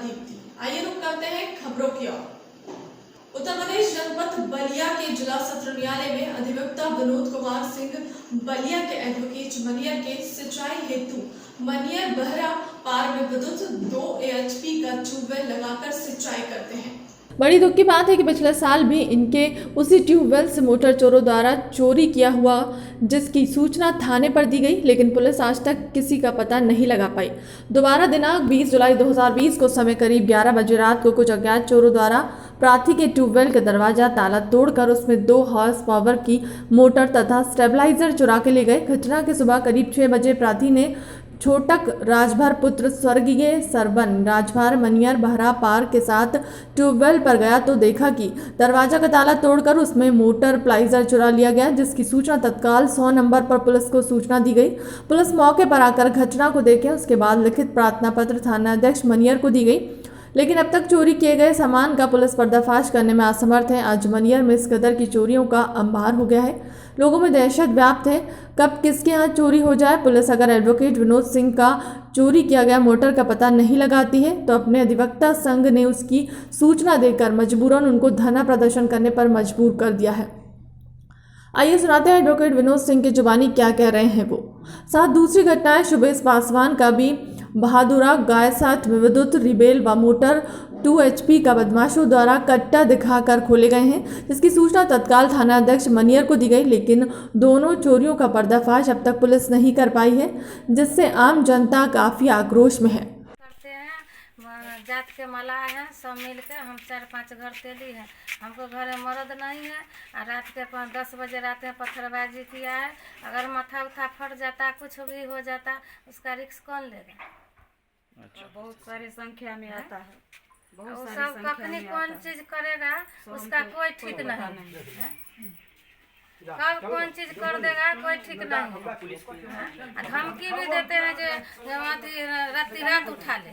दीप्ति। आइए रुक करते हैं खबरों की ओर। उत्तर प्रदेश जनपद बलिया के जिला सत्र न्यायालय में अधिवक्ता विनोद कुमार सिंह बलिया के एडवोकेट मनियर के सिंचाई हेतु मनियर बहरा पार में विद्युत 2 AHP का ट्यूबवेल लगाकर सिंचाई करते हैं। बड़ी दुख की बात है कि पिछले साल भी इनके उसी ट्यूबवेल से मोटर चोरों द्वारा चोरी किया हुआ, जिसकी सूचना थाने पर दी गई, लेकिन पुलिस आज तक किसी का पता नहीं लगा पाई। दोबारा दिनांक 20 जुलाई 2020 को समय करीब 11 बजे रात को कुछ अज्ञात चोरों द्वारा प्रार्थी के ट्यूबवेल का दरवाजा ताला तोड़कर उसमें 2 हॉर्स पावर की मोटर तथा स्टेबलाइजर चुरा के ले गए। घटना के सुबह करीब 6 बजे प्रार्थी ने छोटक राजभर पुत्र स्वर्गीय सरवन राजभर मनियर बहरा पार के साथ ट्यूबवेल पर गया तो देखा कि दरवाजा का ताला तोड़कर उसमें मोटर प्लाइजर चुरा लिया गया, जिसकी सूचना तत्काल 100 नंबर पर पुलिस को सूचना दी गई। पुलिस मौके पर आकर घटना को देखे, उसके बाद लिखित प्रार्थना पत्र थानाध्यक्ष मनियर को दी गई, लेकिन अब तक चोरी किए गए सामान का पुलिस पर्दाफाश करने में असमर्थ है। आज मनियर में इस कदर की चोरियों का अंबार हो गया है, लोगों में दहशत व्याप्त है, कब किसके यहाँ चोरी हो जाए। पुलिस अगर एडवोकेट विनोद सिंह का चोरी किया गया मोटर का पता नहीं लगाती है तो अपने अधिवक्ता संघ ने उसकी सूचना देकर मजबूरन उनको धरना प्रदर्शन करने पर मजबूर कर दिया है। आइए सुनाते हैं एडवोकेट विनोद सिंह के जुबानी क्या कह रहे हैं वो। साथ दूसरी घटना है शुभेश पासवान का भी बहादुरा गाय साथ विद्युत रिबेल व मोटर 2 HP का बदमाशों द्वारा कट्टा दिखाकर खोले गए हैं, जिसकी सूचना तत्काल थानाध्यक्ष मनियर को दी गई, लेकिन दोनों चोरियों का पर्दाफाश अब तक पुलिस नहीं कर पाई है, जिससे आम जनता काफी आक्रोश में है। करते हैं जात के मलाह हैं, सब मिल के हम 4-5 घर तेली हैं, हमको घर में मर्द नहीं है। रात के 10 बजे रात में पत्थरबाजी किया है, अगर माथा उठा फट जाता कुछ भी हो जाता उसका रिस्क कौन लेगा। अच्छा। बहुत सारी संख्या में आता है, बहुत सारी सब संख्या कखनी में कौन आता चीज करेगा उसका कोई ठीक नहीं है। कब कौन चीज कर देगा कोई ठीक नहीं है। धमकी भी देते हैं जो राती रात उठा ले।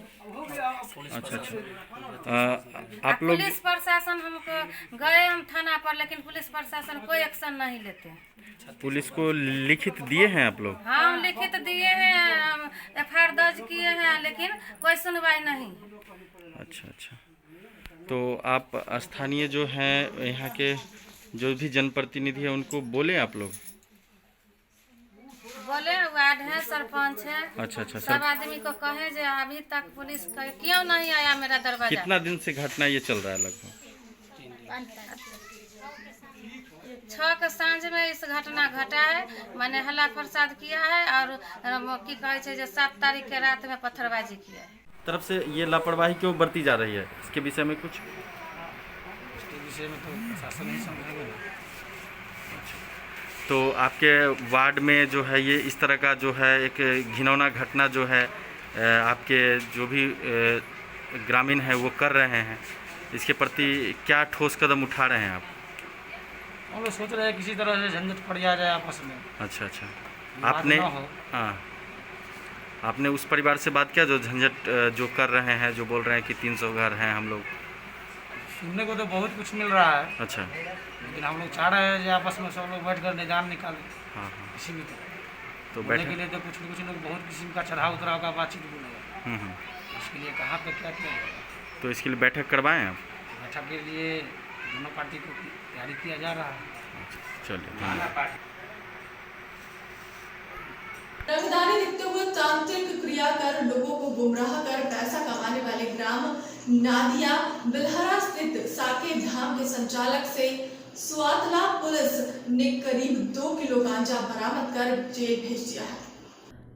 अच्छा आप लोग पुलिस प्रशासन हमको गए हम थाना पर, लेकिन पुलिस प्रशासन कोई एक्शन नहीं लेते। पुलिस को लिखित दिए हैं आप लोग? हम लिखित दिए हैं, FIR दर्ज किए हैं, लेकिन कोई सुनवाई नहीं। अच्छा। तो आप स्थानीय जो हैं यहाँ के जो भी जनप्रतिनिधि है उनको बोले आप लोग? बोले वार्ड है, सरपंच है। अच्छा। सब आदमी को कहे जो अभी तक पुलिस क्यों नहीं आया मेरा दरवाजा। कितना दिन से घटना ये चल रहा है? लगभग 6 के सांझ में इस घटना घटा है। मैंने हल्ला प्रसाद किया है और की कहे छे जो 7 तारीख के रात में पत्थरबाजी किया है। तरफ से ये लापरवाही क्यों बरती जा रही है, इसके विषय में कुछ? इसके विषय में तो प्रशासन ही समझेगा ना। तो आपके वार्ड में जो है ये इस तरह का जो है एक घिनौना घटना जो है आपके जो भी ग्रामीण है वो कर रहे हैं, इसके प्रति क्या ठोस कदम उठा रहे हैं आप? हम लोग सोच रहे हैं किसी तरह से झंझट पड़ जाए आपस में। अच्छा। बात आपने ना हो। हाँ, आपने उस परिवार से बात किया जो झंझट जो कर रहे हैं, जो बोल रहे हैं कि 300 घर हैं हम लोग? सुनने को तो बहुत कुछ मिल रहा है, अच्छा। लेकिन हम लोग चाह रहे हैं कि आपस में सब लोग बैठ कर निदान निकालें। हाँ। किसी भी तो बोलने बैठे के लिए तो कुछ न कुछ लोग बहुत किस्म का चढ़ाव उतराव का बातचीत बोलेगा। इसके लिए कहाँ पे क्या किया जाएगा। तो इसके लिए बैठक करवाएं आप? बैठक के लिए दोनों पार्टी को तैयारी किया जा रहा है। चलिए। रंगदारी दिखते हुए तांत्रिक क्रिया कर लोगों को गुमराह कर पैसा कमाने वाले ग्राम नादिया बिलहरा स्थित साके धाम के संचालक से स्वातला पुलिस ने करीब 2 किलो गांजा बरामद कर जेल भेज दिया है।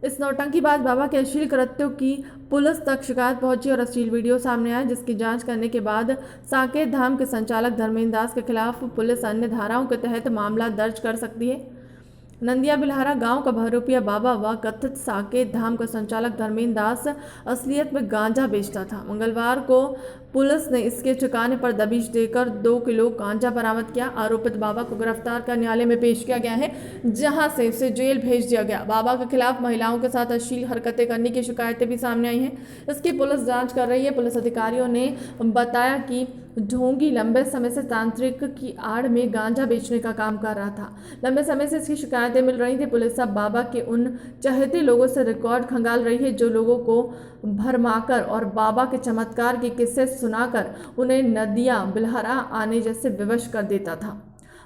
इस नौटंकीबाज बाबा के अश्लील कृत्यों की पुलिस तक शिकायत पहुंची और अश्लील वीडियो सामने आया, जिसकी जांच करने के बाद साकेत धाम के संचालक धर्मेंद्र दास के खिलाफ पुलिस अन्य धाराओं के तहत मामला दर्ज कर सकती है। नंदिया बिलहारा गांव का बहरूपिया बाबा व कथित साकेत धाम का संचालक धर्मेंद्र दास असलियत में गांजा बेचता था। मंगलवार को पुलिस ने इसके ठिकाने पर दबिश देकर 2 किलो गांजा बरामद किया। आरोपित बाबा को गिरफ्तार कर न्यायालय में पेश किया गया है, जहां से उसे जेल भेज दिया गया। बाबा के खिलाफ महिलाओं के साथ अश्लील हरकतें करने की शिकायतें भी सामने आई हैं। इसकी पुलिस जांच कर रही है। पुलिस अधिकारियों ने बताया कि ढोंगी लंबे समय से तांत्रिक की आड़ में गांजा बेचने का काम कर रहा था। लंबे समय से इसकी शिकायतें मिल रही थी। पुलिस अब बाबा के उन चहेते लोगों से रिकॉर्ड खंगाल रही है जो लोगों को भरमाकर और बाबा के चमत्कार के किस्से सुनाकर उन्हें नदियां बिलहरा आने जैसे विवश कर देता था।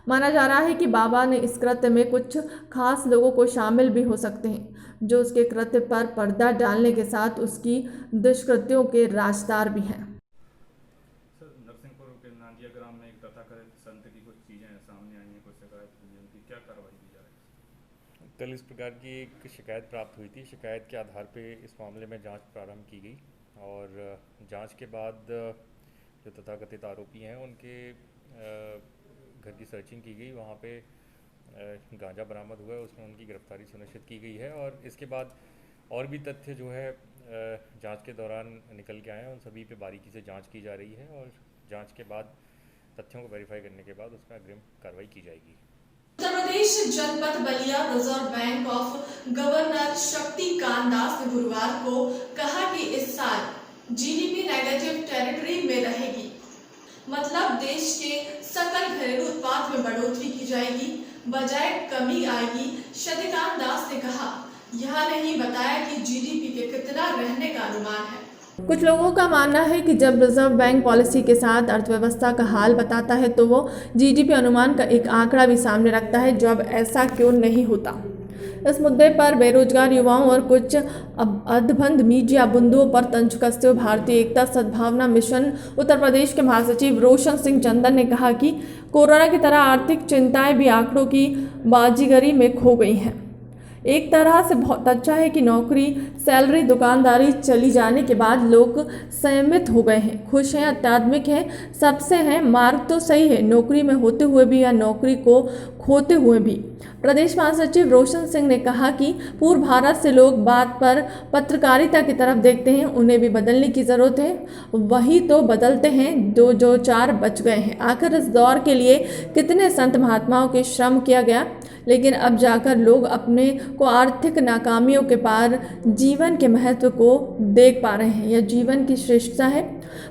माना जा रहा है कि बाबा ने इस कृत्य में कुछ खास लोगों को शामिल भी हो सकते हैं जो उसके कृत्य पर पर्दा डालने के साथ उसकी दुष्कृत्यों के राजदार भी हैं। सर, नरसिंहपुर के नांदिया ग्राम में एक तथाकथित संत की कुछ चीज़ें सामने आई हैं, कुछ शिकायत हुई है, उनकी क्या कार्रवाई की जा रही है? कल इस प्रकार की एक शिकायत प्राप्त हुई थी। शिकायत के आधार पे इस मामले में जांच प्रारंभ की गई और जांच के बाद जो तथाकथित आरोपी हैं उनके घर की सर्चिंग की गई। वहाँ पे गांजा बरामद हुआ है, उसमें उनकी गिरफ्तारी सुनिश्चित की गई है और इसके बाद और भी तथ्य जो है जांच के दौरान निकल के आए हैं, उन सभी पे बारीकी से जांच की जा रही है और जांच के बाद तथ्यों को वेरीफाई करने के बाद उसमें अग्रिम कार्रवाई की जाएगी। उत्तर प्रदेश जनपद Ballia reserve bank of governor Shaktikanta Das ने गुरुवार को कहा कि इस साल जीडीपी नेगेटिव टेरिटरी में रहेगी, मतलब देश के सकल घरेलू उत्पाद में बढ़ोतरी की जाएगी, बजाय कमी आएगी। शक्तिकांत दास ने कहा, यह नहीं बताया कि जीडीपी के कितना रहने का अनुमान है। कुछ लोगों का मानना है कि जब रिजर्व बैंक पॉलिसी के साथ अर्थव्यवस्था का हाल बताता है तो वो जीडीपी अनुमान का एक आंकड़ा भी सामने रखता है, जो अब ऐसा क्यों नहीं होता। इस मुद्दे पर बेरोजगार युवाओं और कुछ अधबंध मीडिया बुंदुओं पर तंज कसते हुए भारतीय एकता सद्भावना मिशन उत्तर प्रदेश के महासचिव रोशन सिंह चंदन ने कहा कि कोरोना की तरह आर्थिक चिंताएं भी आंकड़ों की बाजीगरी में खो गई हैं। एक तरह से बहुत अच्छा है कि नौकरी, सैलरी, दुकानदारी चली जाने के बाद लोग संयमित हो गए हैं, खुश हैं, अत्याधुनिक हैं, सबसे हैं। मार्ग तो सही है, नौकरी में होते हुए भी या नौकरी को खोते हुए भी। प्रदेश महासचिव रोशन सिंह ने कहा कि पूर्व भारत से लोग बात पर पत्रकारिता की तरफ देखते हैं, उन्हें भी बदलने की ज़रूरत है। वही तो बदलते हैं जो चार बच गए हैं। आखिर इस दौर के लिए कितने संत महात्माओं के श्रम किया गया, लेकिन अब जाकर लोग अपने को आर्थिक नाकामियों के पार जीवन के महत्व को देख पा रहे हैं। यह जीवन की श्रेष्ठता है।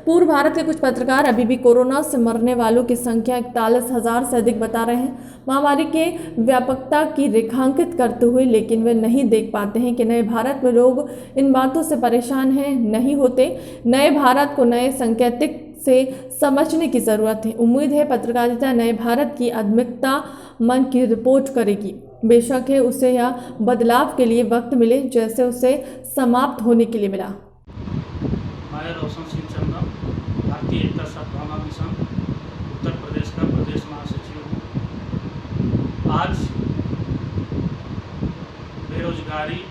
पूर्व भारत के कुछ पत्रकार अभी भी कोरोना से मरने वालों की संख्या 41,000 से अधिक बता रहे हैं, महामारी के व्यापकता की रेखांकित करते हुए, लेकिन वे नहीं देख पाते हैं कि नए भारत में लोग इन बातों से परेशान हैं, नहीं होते। नए भारत को नए संकेतिक से समझने की ज़रूरत है। उम्मीद है पत्रकारिता नए भारत की आध्यात्मिकता मन की रिपोर्ट करेगी। बेशक है उसे यह बदलाव के लिए वक्त मिले जैसे उसे समाप्त होने के लिए मिला। मैं रोशन सिंह चंदन, भारतीय एकता सद्भावना मिशन उत्तर प्रदेश का प्रदेश महासचिव हूँ। आज बेरोजगारी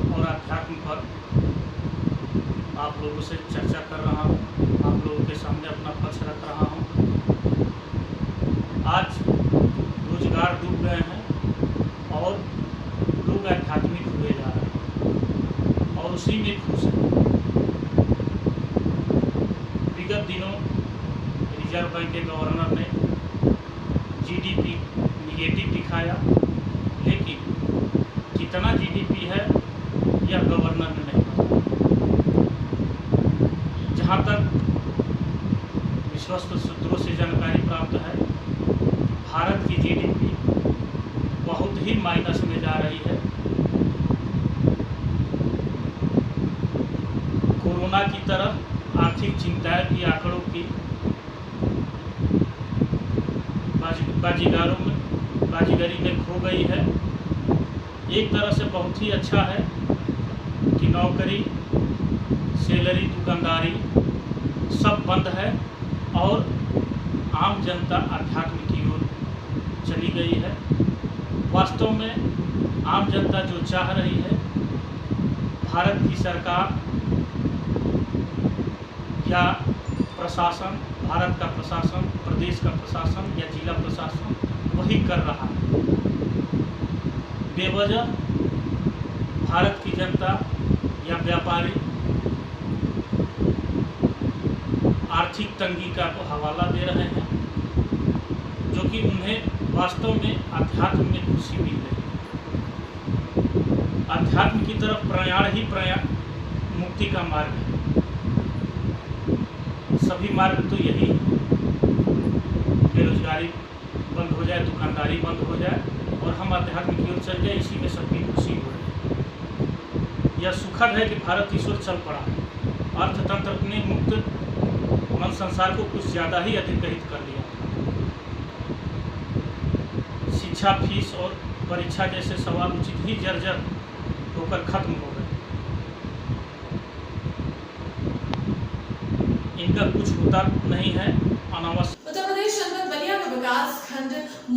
और अध्यात्म पर आप लोगों से चर्चा कर रहा हूँ, आप लोगों के सामने अपना पक्ष रख रहा हूँ। आज रोजगार डूब गए हैं और लोग आध्यात्मिक हुए जा रहे हैं और उसी में खुश हैं। विगत दिनों रिजर्व बैंक के गवर्नर ने जीडीपी निगेटिव दिखाया, लेकिन कितना जीडीपी है यह गवर्नर ने नहीं बताया। जहाँ तक विश्वस्त सूत्रों से जानकारी प्राप्त है, भारत की जीडीपी बहुत ही माइनस में जा रही है। कोरोना की तरह आर्थिक चिंताएं भी आंकड़ों की बाजीगरी में खो गई है। एक तरह से बहुत ही अच्छा है कि नौकरी, सैलरी, दुकानदारी सब बंद है और आम जनता अध्यात्म की ओर चली गई है। वास्तव में आम जनता जो चाह रही है, भारत की सरकार या प्रशासन, भारत का प्रशासन, प्रदेश का प्रशासन या जिला प्रशासन वही कर रहा है। बेवजह भारत की जनता या व्यापारी आर्थिक तंगी का हवाला दे रहे हैं, जो कि उन्हें वास्तव में अध्यात्म में खुशी मिल रही है। अध्यात्म की तरफ प्रयाण मुक्ति का मार्ग है। सभी मार्ग तो यही है। बेरोजगारी बंद हो जाए, दुकानदारी बंद हो जाए और हम आध्यात्म की ओर चल जाए, इसी में सबकी खुशी हो रही। यह सुखद है कि भारत इस ओर चल पड़ा है। अर्थतंत्र ने मुक्त मन संसार को कुछ ज़्यादा ही अधिग्रहित कर लिया। शिक्षा, फीस और परीक्षा जैसे सवाल उचित ही जर्जर होकर खत्म हो गए। इनका कुछ होता नहीं है, अनावश्यक। उत्तर प्रदेश जनपद बलिया के विकास खंड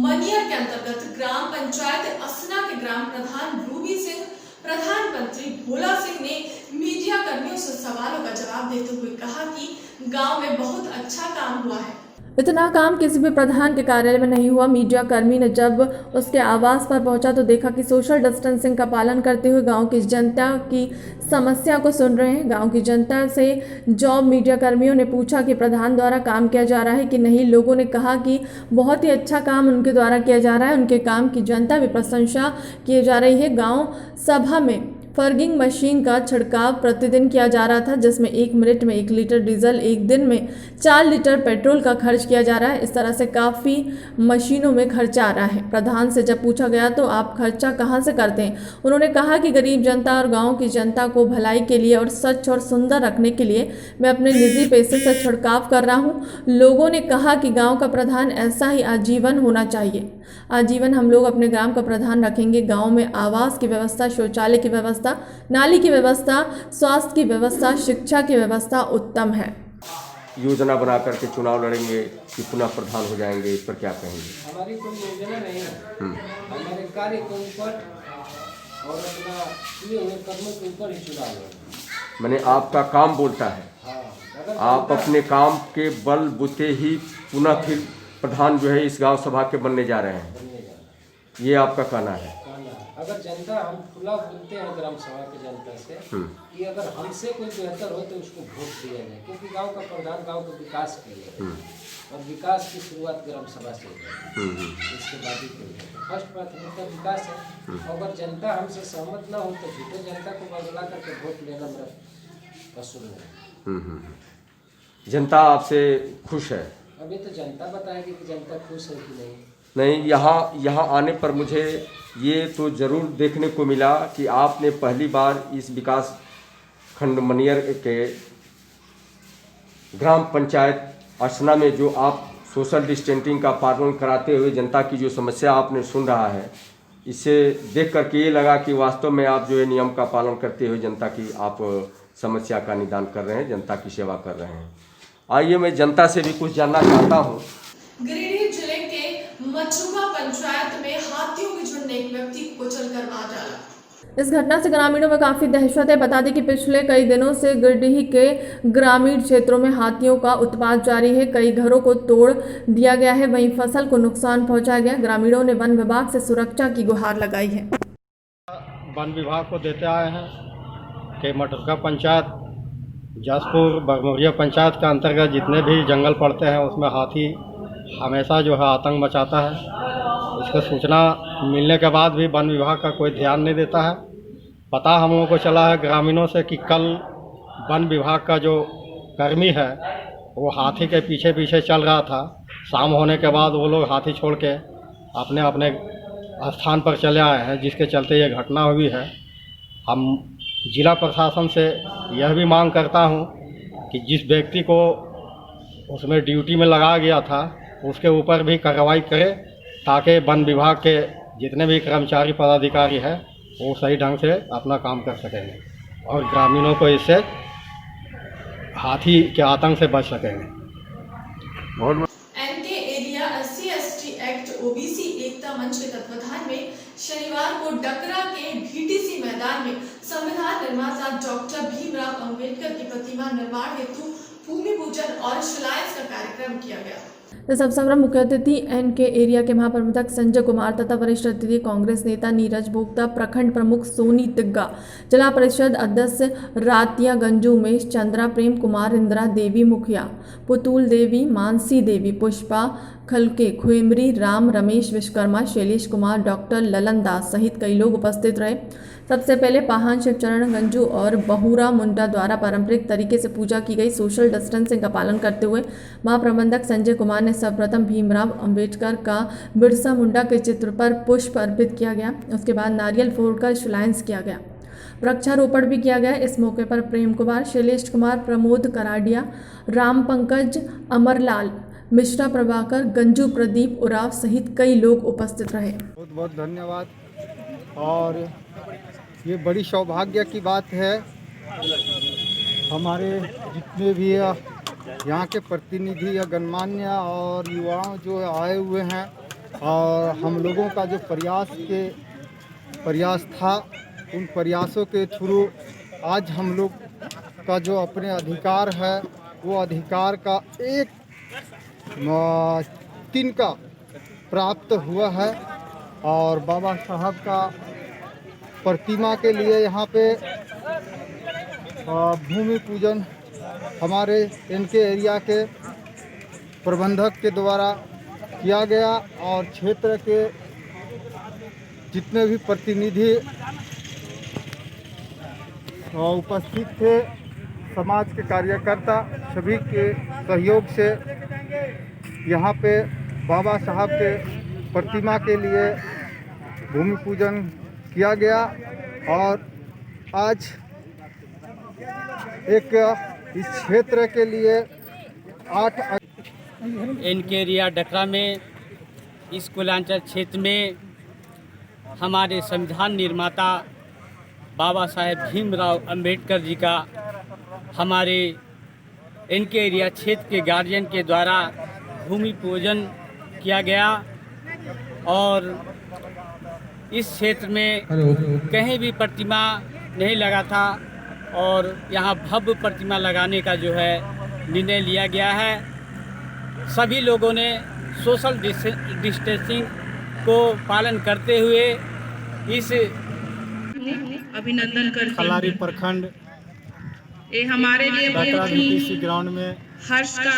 मनियर के अंतर्गत ग्राम पंचायत असना के ग्राम प्रधान रूबी सिंह, प्रधानमंत्री भोला सिंह ने मीडिया कर्मियों से सवालों का जवाब देते हुए कहा कि गांव में बहुत अच्छा काम हुआ है। इतना काम किसी भी प्रधान के कार्यालय में नहीं हुआ। मीडिया कर्मी ने जब उसके आवास पर पहुंचा तो देखा कि सोशल डिस्टेंसिंग का पालन करते हुए गांव की जनता की समस्या को सुन रहे हैं। गांव की जनता से जॉब मीडिया कर्मियों ने पूछा कि प्रधान द्वारा काम किया जा रहा है कि नहीं। लोगों ने कहा कि बहुत ही अच्छा काम उनके द्वारा किया जा रहा है। उनके काम की जनता भी प्रशंसा किए जा रही है। गाँव सभा में फर्गिंग मशीन का छिड़काव प्रतिदिन किया जा रहा था, जिसमें 1 मिनट में 1 लीटर डीजल, 1 दिन में 4 लीटर पेट्रोल का खर्च किया जा रहा है। इस तरह से काफ़ी मशीनों में खर्चा आ रहा है। प्रधान से जब पूछा गया तो आप खर्चा कहां से करते हैं, उन्होंने कहा कि गरीब जनता और गांव की जनता को भलाई के लिए और स्वच्छ और सुंदर रखने के लिए मैं अपने निजी पैसे से छिड़काव कर रहा हूं। लोगों ने कहा कि गाँव का प्रधान ऐसा ही आजीवन होना चाहिए। आजीवन हम लोग अपने ग्राम का प्रधान रखेंगे। गांव में आवास की व्यवस्था, शौचालय की व्यवस्था, नाली की व्यवस्था, स्वास्थ्य की व्यवस्था, शिक्षा की व्यवस्था उत्तम है। योजना बना करके चुनाव लड़ेंगे कि पुनः प्रधान हो जाएंगे, इस पर क्या कहेंगे? हमारी कोई योजना नहीं है। हमारे कार्य के ऊपर और अपना किए हुए कर्मों के ऊपर ही चुनाव लड़ेंगे। मैंने आपका काम बोलता है। आप अपने काम के बल बुते ही पुनः फिर प्रधान जो है इस गांव सभा के बनने जा रहे हैं, ये आपका कहना है। अगर जनता, हम खुला बोलते हैं ग्राम सभा की जनता से कि अगर हमसे कोई बेहतर हो तो उसको वोट दिया जाए, क्योंकि गांव का प्रधान गांव के विकास के लिए और विकास की शुरुआत ग्राम सभा से है। इसके बाद ही फर्स्ट प्राथमिकता विकास है। अगर जनता हमसे सहमत ना हो तो झूठे जनता को बदला करके वोट लेना मेरा कसूर है। जनता आपसे खुश है? अभी तो जनता बताएगी कि जनता खुश है कि नहीं। नहीं, यहाँ आने पर मुझे ये तो ज़रूर देखने को मिला कि आपने पहली बार इस विकास खंड मनियर के ग्राम पंचायत असना में जो आप सोशल डिस्टेंसिंग का पालन कराते हुए जनता की जो समस्या आपने सुन रहा है, इसे देख करके ये लगा कि वास्तव में आप जो है नियम का पालन करते हुए जनता की आप समस्या का निदान कर रहे हैं, जनता की सेवा कर रहे हैं। आइए मैं जनता से भी कुछ जानना चाहता हूँ। गिरिडीह जिले के मचुगा पंचायत में हाथियों के झुंड ने एक व्यक्ति को कुचलकर मार डाला। इस घटना से ग्रामीणों में काफी दहशत है। बता दें कि पिछले कई दिनों से गिरिडीह के ग्रामीण क्षेत्रों में हाथियों का उत्पात जारी है। कई घरों को तोड़ दिया गया है, वहीं फसल को नुकसान पहुंचाया गया। ग्रामीणों ने वन विभाग से सुरक्षा की गुहार लगाई है। वन विभाग को देते आए हैं कि मटुगा पंचायत, जसपुर, बरमोरिया पंचायत के अंतर्गत जितने भी जंगल पड़ते हैं उसमें हाथी हमेशा जो है आतंक मचाता है। इसकी सूचना मिलने के बाद भी वन विभाग का कोई ध्यान नहीं देता है। पता हम लोगों को चला है ग्रामीणों से कि कल वन विभाग का जो कर्मी है वो हाथी के पीछे पीछे चल रहा था। शाम होने के बाद वो लोग हाथी छोड़ के अपने अपने स्थान पर चले आए हैं, जिसके चलते ये घटना हुई है। हम जिला प्रशासन से यह भी मांग करता हूं कि जिस व्यक्ति को उसमें ड्यूटी में लगाया गया था उसके ऊपर भी कार्रवाई करे, ताकि वन विभाग के जितने भी कर्मचारी पदाधिकारी हैं वो सही ढंग से अपना काम कर सकेंगे और ग्रामीणों को इससे हाथी के आतंक से बच सकेंगे। N K area SC/ST act OBC एकता मंच के तत्वाधान में शनिवार को डकरा के VTC मैदान में संविधान निर्माता डॉक्टर भीमराव अंबेडकर की प्रतिमा निर्माण हेतु भूमि पूजन और शिलान्यास का कार्यक्रम किया गया। इस अवसर पर मुख्य अतिथि एनके एरिया के महाप्रबंधक संजय कुमार तथा वरिष्ठ अतिथि कांग्रेस नेता नीरज भोक्ता, प्रखंड प्रमुख सोनी तिग्गा, जिला परिषद अध्यक्ष रातिया गंजू उमेश, चंद्रा, प्रेम कुमार, इंदिरा देवी मुखिया, पुतुल देवी, मानसी देवी, पुष्पा खलके, खुएमरी, राम, रमेश विश्वकर्मा, शैलेश कुमार, डॉक्टर ललन दास सहित कई लोग उपस्थित रहे। सबसे पहले पाहन शिवचरण गंजू और बहुरा मुंडा द्वारा पारंपरिक तरीके से पूजा की गई। सोशल डिस्टेंसिंग का पालन करते हुए महाप्रबंधक संजय कुमार ने सर्वप्रथम भीमराव अंबेडकर का बिरसा मुंडा के चित्र पर पुष्प अर्पित किया गया। उसके बाद नारियल फोड़कर शिलान्यास किया गया, वृक्षारोपण भी किया गया। इस मौके पर प्रेम कुमार, शैलेश कुमार, प्रमोद कराडिया, राम पंकज, अमरलाल मिश्रा, प्रभाकर, गंजू, प्रदीप उराव सहित कई लोग उपस्थित रहे। बहुत बहुत धन्यवाद। और ये बड़ी सौभाग्य की बात है, हमारे जितने भी यहाँ के प्रतिनिधि या गणमान्य और युवा जो आए हुए हैं, और हम लोगों का जो प्रयास था, उन प्रयासों के थ्रू आज हम लोग का जो अपने अधिकार है, वो अधिकार का एक तिनका प्राप्त हुआ है। और बाबा साहब का प्रतिमा के लिए यहाँ पे भूमि पूजन हमारे इनके एरिया के प्रबंधक के द्वारा किया गया, और क्षेत्र के जितने भी प्रतिनिधि उपस्थित थे, समाज के कार्यकर्ता, सभी के सहयोग से यहाँ पे बाबा साहब के प्रतिमा के लिए भूमि पूजन किया गया। और आज एक इस क्षेत्र के लिए 8 इनके एरिया डकरा में, इस कुलांचल क्षेत्र में हमारे संविधान निर्माता बाबा साहेब भीमराव अंबेडकर जी का हमारे इनके एरिया क्षेत्र के गार्जियन के द्वारा भूमि पूजन किया गया। और इस क्षेत्र में कहीं भी प्रतिमा नहीं लगा था, और यहाँ भव्य प्रतिमा लगाने का जो है निर्णय लिया गया है। सभी लोगों ने सोशल डिस्टेंसिंग को पालन करते हुए इस अभिनंदन करती खलारी प्रखंड ये हमारे लिए बहुत ही ग्राउंड में हर्ष का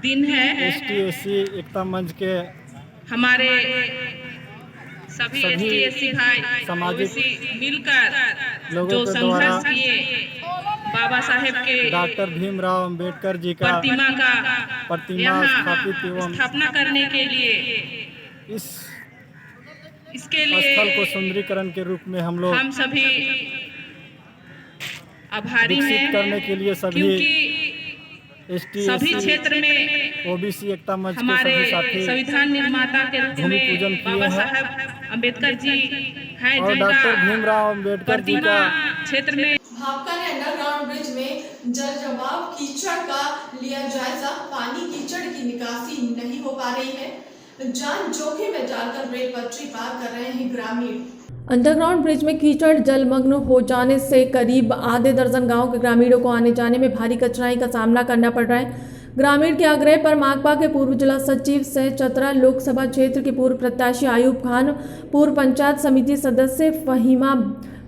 दिन है। ST/SC एकता मंच के हमारे सभी ST/SC भाई सामाजिक मिलकर लोगों जो के द्वारा संघर्ष किए, बाबा साहेब के डॉक्टर भीमराव अंबेडकर जी का प्रतिमा स्थापित एवं स्थापना करने के लिए, इसके लिए स्थल को सुंदरीकरण के रूप में हम लोग सभी आभारी हैं, करने के लिए सभी सभी क्षेत्र में OBC एकता मंच के हमारे सभी साथी संविधान निर्माता के रूप भूमि पूजन में किए बाबा हैं। साहब अम्बेडकर जी हैं, और जिनका डॉक्टर भीमराव अंबेडकर जी प्रतिमा का क्षेत्र में भापका ने अंडरग्राउंड ब्रिज में जल जमाव कीचड़ का लिया जायजा। पानी कीचड़ की निकासी नहीं हो पा रही है, जान जोखिम में डालकर रेल पटरी पार कर रहे हैं ग्रामीण। अंडरग्राउंड ब्रिज में कीचड़ जलमग्न हो जाने से करीब आधे दर्जन गांव के ग्रामीणों को आने जाने में भारी कठिनाई का सामना करना पड़ रहा है। ग्रामीण के आग्रह पर माकपा के पूर्व जिला सचिव सह चतरा लोकसभा क्षेत्र के पूर्व प्रत्याशी आयूब खान, पूर्व पंचायत समिति सदस्य फहीमा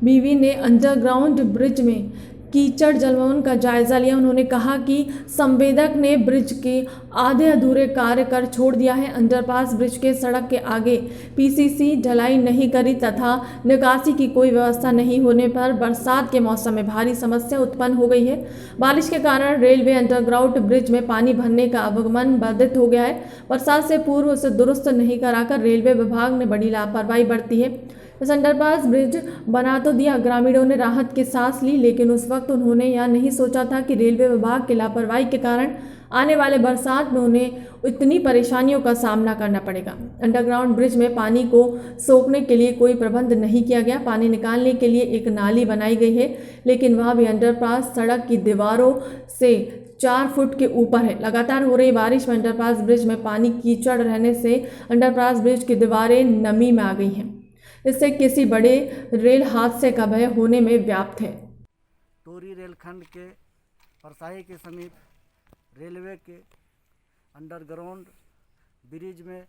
बीवी ने अंडरग्राउंड ब्रिज में कीचड़ जलमग्न का जायजा लिया। उन्होंने कहा कि संवेदक ने ब्रिज के आधे अधूरे कार्य कर छोड़ दिया है। अंडरपास ब्रिज के सड़क के आगे PCC ढलाई नहीं करी तथा निकासी की कोई व्यवस्था नहीं होने पर बरसात के मौसम में भारी समस्या उत्पन्न हो गई है। बारिश के कारण रेलवे अंडरग्राउंड ब्रिज में पानी भरने का आवागमन बाधित हो गया है। बरसात से पूर्व उसे दुरुस्त नहीं कराकर रेलवे विभाग ने बड़ी लापरवाही बरती है। इस अंडरपास ब्रिज बना तो दिया, ग्रामीणों ने राहत की सांस ली, लेकिन उस वक्त उन्होंने यह नहीं सोचा था कि रेलवे विभाग की लापरवाही के कारण आने वाले बरसात में उन्हें इतनी परेशानियों का सामना करना पड़ेगा। अंडरग्राउंड ब्रिज में पानी को सोखने के लिए कोई प्रबंध नहीं किया गया। पानी निकालने के लिए एक नाली बनाई गई है, लेकिन वह भी अंडरपास सड़क की दीवारों से 4 फुट के ऊपर है। लगातार हो रही बारिश में अंडरपास ब्रिज में पानी कीचड़ रहने से अंडरपास ब्रिज की दीवारें नमी में आ गई हैं। इससे किसी बड़े रेल हादसे का भय होने में व्याप्त है। टोरी रेलखंड के परसाही के समीप रेलवे के अंडरग्राउंड ब्रिज में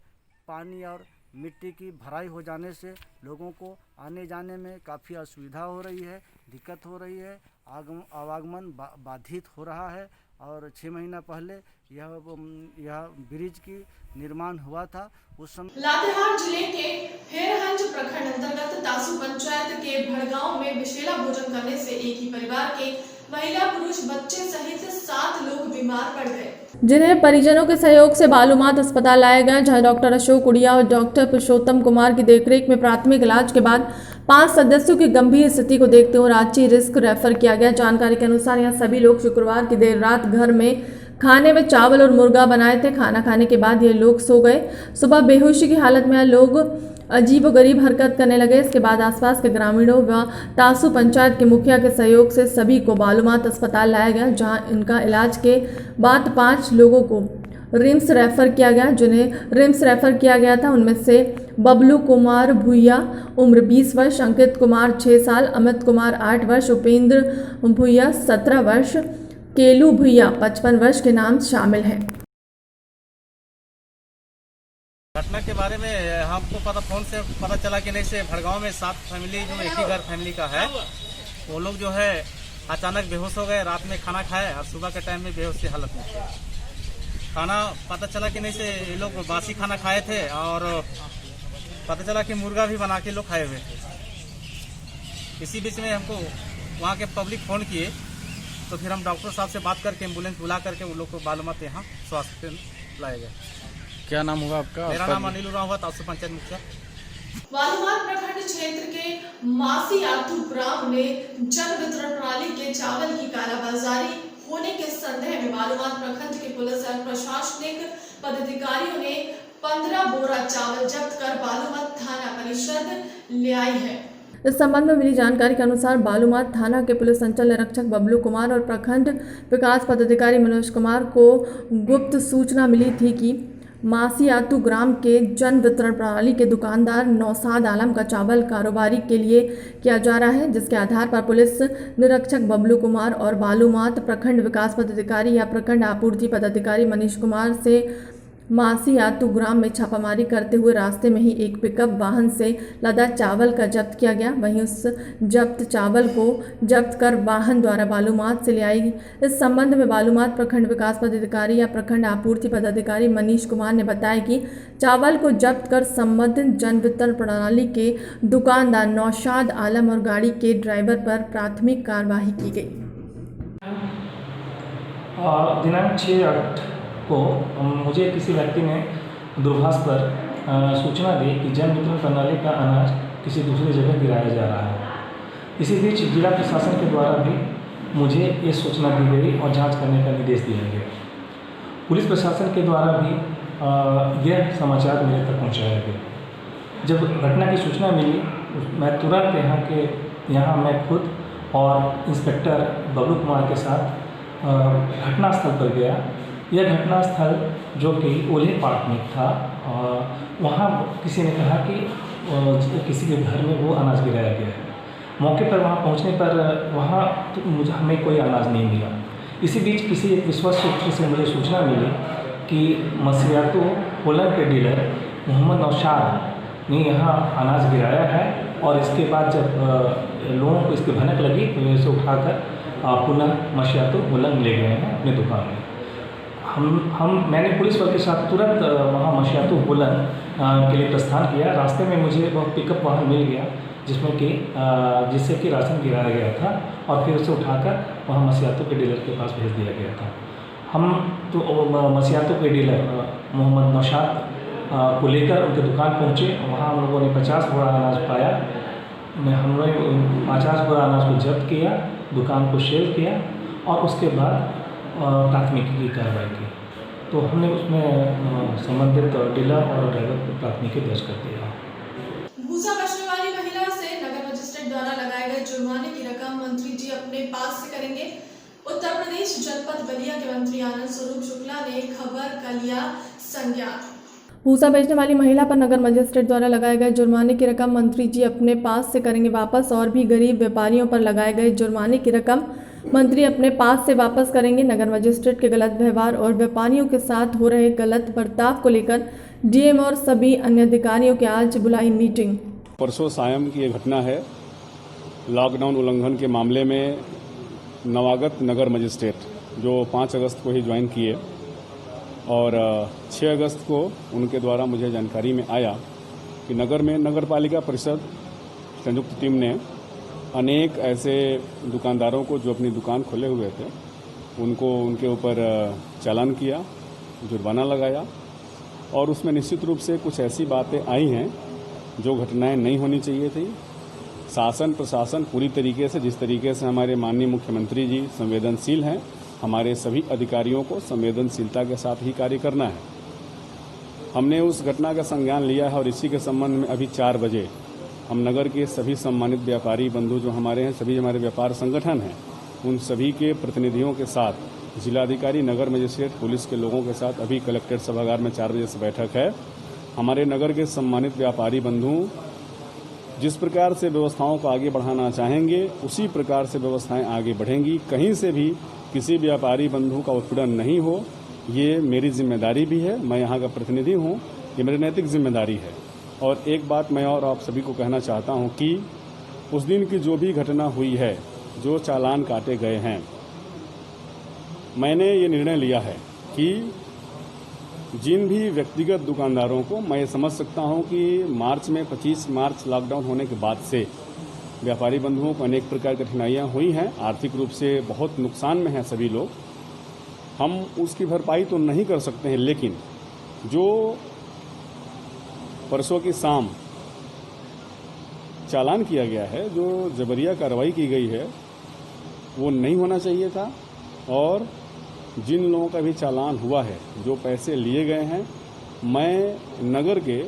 पानी और मिट्टी की भराई हो जाने से लोगों को आने जाने में काफ़ी असुविधा हो रही है, दिक्कत हो रही है, आवागमन बाधित हो रहा है और 6 महीना पहले यह ब्रिज की निर्माण हुआ था। उस समय लातेहार जिले के हेरहंज प्रखंड अंतर्गत तासु पंचायत के भड़गांव में विषैला भोजन करने से एक ही परिवार के महिला पुरुष बच्चे सहित 7 लोग बीमार पड़ गए, जिन्हें परिजनों के सहयोग से बालूमाथ अस्पताल लाया गया, जहां डॉक्टर अशोक उड़िया और डॉक्टर पुरुषोत्तम कुमार की देखरेख में प्राथमिक इलाज के बाद 5 सदस्यों की गंभीर स्थिति को देखते हुए रांची रिस्क रेफर किया गया। जानकारी के अनुसार यहां सभी लोग शुक्रवार की देर रात घर में खाने में चावल और मुर्गा बनाए थे। खाना खाने के बाद ये लोग सो गए। सुबह बेहोशी की हालत में लोग अजीबोगरीब हरकत करने लगे। इसके बाद आसपास के ग्रामीणों व तासु पंचायत के मुखिया के सहयोग से सभी को बालूमाथ अस्पताल लाया गया, जहां इनका इलाज के बाद 5 लोगों को रिम्स रेफर किया गया। जिन्हें रिम्स रेफर किया गया था उनमें से बबलू कुमार भुइया उम्र 20 वर्ष, अंकित कुमार 6 साल, अमित कुमार 8 वर्ष, उपेंद्र भुइया 17 वर्ष, केलू भुइया 55 वर्ष के नाम शामिल हैं। घटना के बारे में हमको फोन से पता चला कि नहीं से भड़गांव में 7 फैमिली जो एक ही घर फैमिली का है, वो लोग जो है अचानक बेहोश हो गए। रात में खाना खाए और सुबह के टाइम में बेहोश की हालत में थे। खाना पता चला कि नहीं से ये लोग बासी खाना खाए थे और पता चला कि मुर्गा भी बना के लोग खाए हुए थे। इसी बीच में हमको वहाँ के पब्लिक फ़ोन किए, तो फिर हम डॉक्टर साहब से बात करके एम्बुलेंस बुला करके उन लोग को बालूमाथ यहाँ स्वास्थ्य लाया गया। क्या नाम हुआ आपका? मेरा नाम अनिल उरांव हुआ, तासु पंचायत मुखिया। बालूमाथ प्रखंड क्षेत्र के मासी आतू ग्राम में जन वितरण प्रणाली के चावल की कालाबाजारी होने के संदेह में बालूमाथ प्रखंड के पुलिस और प्रशासनिक पदाधिकारियों ने 15 बोरा चावल जब्त कर बालूमाथ थाना परिषद ले आई है। इस संबंध में मिली जानकारी के अनुसार बालूमाथ थाना के पुलिस अंचल निरीक्षक बबलू कुमार और प्रखंड विकास पदाधिकारी मनोज कुमार को गुप्त सूचना मिली थी कि मासियातू ग्राम के जन वितरण प्रणाली के दुकानदार नौसाद आलम का चावल कारोबारी के लिए किया जा रहा है, जिसके आधार पर पुलिस निरीक्षक बबलू कुमार और बालूमाथ प्रखंड विकास पदाधिकारी या प्रखंड आपूर्ति पदाधिकारी मनीष कुमार से मासियातू ग्राम में छापामारी करते हुए रास्ते में ही एक पिकअप वाहन से लदा चावल का जब्त किया गया। वहीं उस जब्त चावल को जब्त कर वाहन द्वारा बालूमाथ से ले आई। इस संबंध में बालूमाथ प्रखंड विकास पदाधिकारी या प्रखंड आपूर्ति पदाधिकारी मनीष कुमार ने बताया कि चावल को जब्त कर संबंधित जन वितरण प्रणाली के दुकानदार नौशाद आलम और गाड़ी के ड्राइवर पर प्राथमिक कार्यवाही की गई। दिनांक 6/8 को मुझे किसी व्यक्ति ने दूरभाष पर सूचना दी कि जन वितरण प्रणाली का अनाज किसी दूसरी जगह गिराया जा रहा है। इसी बीच जिला प्रशासन के द्वारा भी मुझे ये सूचना दी गई और जांच करने का निर्देश दिया गया। पुलिस प्रशासन के द्वारा भी यह समाचार मेरे तक पहुंचाया गया। जब घटना की सूचना मिली, मैं तुरंत यहाँ मैं खुद और इंस्पेक्टर बबलू कुमार के साथ घटनास्थल पर गया। यह घटनास्थल जो कि ओले प्राथमिक था, वहाँ किसी ने कहा कि किसी के घर में वो अनाज गिराया गया है। मौके पर वहाँ पहुँचने पर वहाँ तो हमें कोई अनाज नहीं मिला। इसी बीच किसी एक विश्वस्त सूत्र से मुझे सूचना मिली कि मसियातू पोलर के डीलर मोहम्मद नौशाद ने यहाँ अनाज गिराया है और इसके बाद जब लोगों को इसकी भनक लगी तो इसे उठाकर पुनः मसियातू पोलर ले गए हैं अपनी दुकान में। मैंने पुलिस बल के साथ तुरंत वहाँ मसियातू पोलर के लिए प्रस्थान किया। रास्ते में मुझे वह पिकअप वाहन मिल गया जिससे कि राशन गिराया गया था और फिर उसे उठाकर वहाँ मसियातू के डीलर के पास भेज दिया गया था। हम तो मसियातू के डीलर मोहम्मद नौशाद को लेकर उनके दुकान पहुँचे। वहाँ हम लोगों ने 50 बोरा अनाज पाया। हमने 50 बोरा अनाज को जब्त किया, दुकान को सील किया और उसके बाद प्राथमिकी की कार्रवाई की। तो हमने उसमें संबंधित डीलर और ड्राइवर को प्राथमिकी दर्ज कर दिया। भूसा बचने वाली महिला से नगर मजिस्ट्रेट द्वारा लगाए गए जुर्माने की रकम मंत्री जी अपने पास से करेंगे। उत्तर प्रदेश जनपद बलिया के मंत्री आनंद स्वरूप शुक्ला ने खबर का लिया संज्ञान। भूसा बेचने वाली महिला पर नगर मजिस्ट्रेट द्वारा लगाए गए जुर्माने की रकम मंत्री जी अपने पास से करेंगे वापस। और भी गरीब व्यापारियों पर लगाए गए जुर्माने की रकम मंत्री अपने पास से वापस करेंगे। नगर मजिस्ट्रेट के गलत व्यवहार और व्यापारियों के साथ हो रहे गलत बर्ताव को लेकर डीएम और सभी अन्य अधिकारियों की आज बुलाई मीटिंग। परसों सायं की ये घटना है। लॉकडाउन उल्लंघन के मामले में नवागत नगर मजिस्ट्रेट जो 5 अगस्त को ही ज्वाइन किए और 6 अगस्त को उनके द्वारा मुझे जानकारी में आया कि नगर में नगर पालिका परिषद संयुक्त टीम ने अनेक ऐसे दुकानदारों को जो अपनी दुकान खोले हुए थे उनको उनके ऊपर चालान किया, जुर्माना लगाया और उसमें निश्चित रूप से कुछ ऐसी बातें आई हैं जो घटनाएं नहीं होनी चाहिए थी। शासन प्रशासन पूरी तरीके से, जिस तरीके से हमारे माननीय मुख्यमंत्री जी संवेदनशील हैं, हमारे सभी अधिकारियों को संवेदनशीलता के साथ ही कार्य करना है। हमने उस घटना का संज्ञान लिया है और इसी के संबंध में अभी 4 बजे हम नगर के सभी सम्मानित व्यापारी बंधु जो हमारे हैं, सभी हमारे व्यापार संगठन हैं, उन सभी के प्रतिनिधियों के साथ जिलाधिकारी, नगर मजिस्ट्रेट, पुलिस के लोगों के साथ अभी कलेक्ट्रेट सभागार में 4 बजे से बैठक है। हमारे नगर के सम्मानित व्यापारी बंधु जिस प्रकार से व्यवस्थाओं को आगे बढ़ाना चाहेंगे उसी प्रकार से व्यवस्थाएं आगे बढ़ेंगी। कहीं से भी किसी व्यापारी बंधु का उत्पीड़न नहीं हो, ये मेरी जिम्मेदारी भी है। मैं यहाँ का प्रतिनिधि हूँ, ये मेरी नैतिक जिम्मेदारी है। और एक बात मैं और आप सभी को कहना चाहता हूँ कि उस दिन की जो भी घटना हुई है, जो चालान काटे गए हैं, मैंने ये निर्णय लिया है कि जिन भी व्यक्तिगत दुकानदारों को, मैं समझ सकता हूं कि मार्च में 25 मार्च लॉकडाउन होने के बाद से व्यापारी बंधुओं को अनेक प्रकार की कठिनाइयां हुई हैं, आर्थिक रूप से बहुत नुकसान में हैं सभी लोग। हम उसकी भरपाई तो नहीं कर सकते हैं, लेकिन जो परसों की शाम चालान किया गया है, जो जबरिया कार्रवाई की गई है, वो नहीं होना चाहिए था। और जिन लोगों का भी चालान हुआ है, जो पैसे लिए गए हैं, मैं नगर के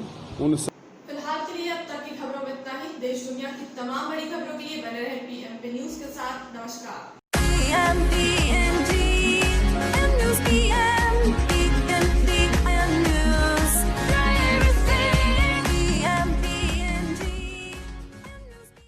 उन फिलहाल के लिए अब तक की खबरों में इतना ही। देश दुनिया की तमाम बड़ी खबरों के लिए बने रहे PMP न्यूज के साथ। नमस्कार।